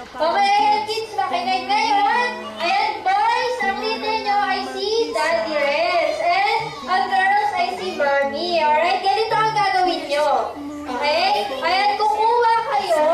Okay, ayan kids, makinig ngayon. Ayan boys, ang leader nyo ay si Daddy Rez. And ang girls ay si Mommy. Alright, ganito ang gagawin nyo. Okay? Ayan, kukuha kayo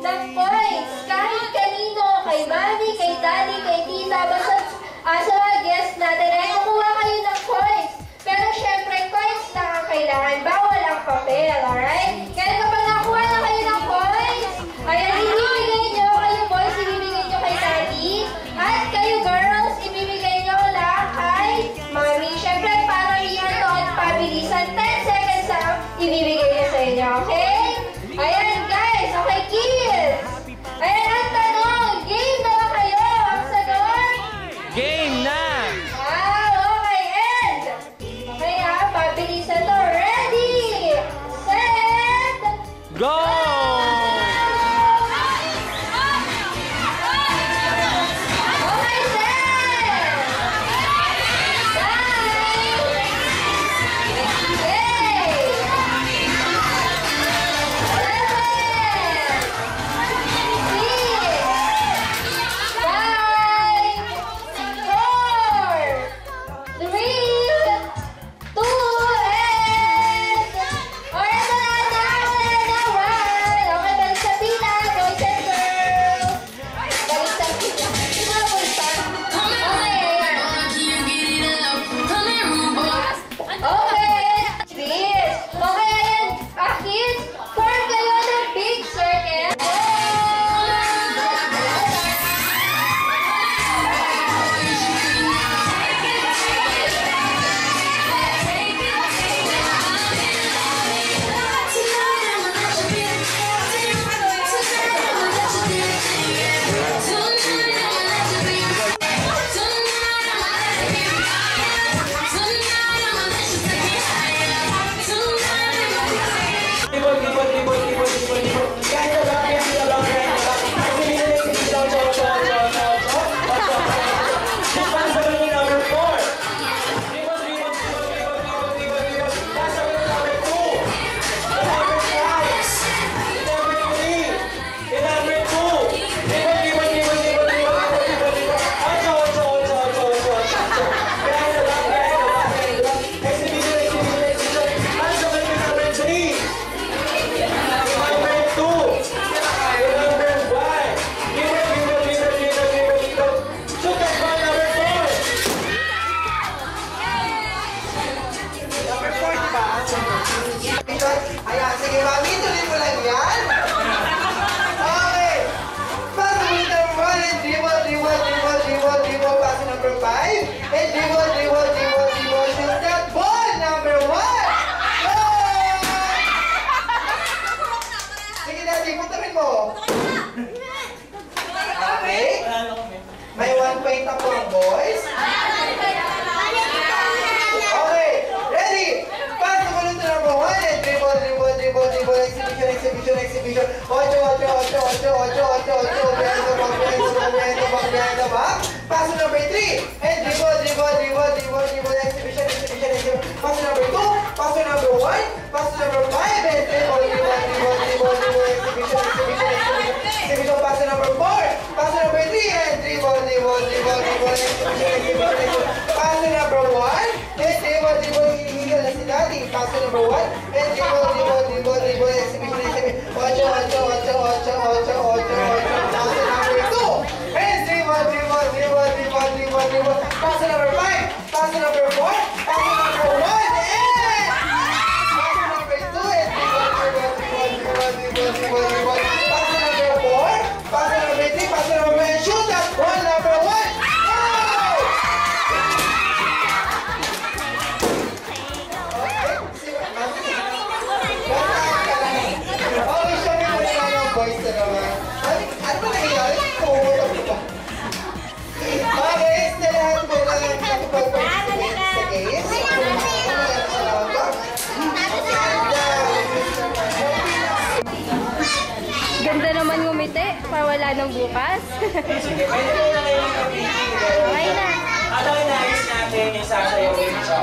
ng points. Kahit kanino, kay Mommy, kay Daddy, kay Tita, basta sa mga guests natin, ay kukuha kayo ng points. Pero syempre, points lang ang kailangan. Bawal ang papel, alright? Kaya kapag nakuha na kayo ng points, ayan, ibibigay nyo, kayo boys, ibibigay nyo kay Daddy. At kayo girls, ibibigay nyo lang kay Mommy. Syempre, para iyan to at pabilisan. 10 seconds lang ibibigay nyo sa inyo, okay? Ayan guys, okay kids. Ayan ang tanong, game na ba kayo? Ang sagot? Game na! Okay, and okay pabilisan to. Ready, set, Go! okay, set, 1 point na po ang boys. Okay, ready? Pass the ball to number 1 and dribble, exhibition. 8, behind the back. Pass to number 3 and dribble, exhibition. Pass to number 2, pass to number 1, pass to number 5 and dribble, exhibition. Pass to number 4, pass to number 3 and dribble, exhibition. Pass to number 1 and dribble, Daddy. Pass to number 1 and dribble, exhibition. 8. Pass to number 2 and dribble. Pass to number 5, pass to number 4, pass to number 1 and pass to number 2 and dribble. Pass to number 4, pass to number 3, pass to number 1 and shoot at number 1. Boys na naman. Ano ba nangyayari? Okay, sa lahat mo lang nakapag-participate sa games. Ganda naman ngumiti, para wala nang bukas. Okay na. Ano yung nais natin yung sasayawin siya?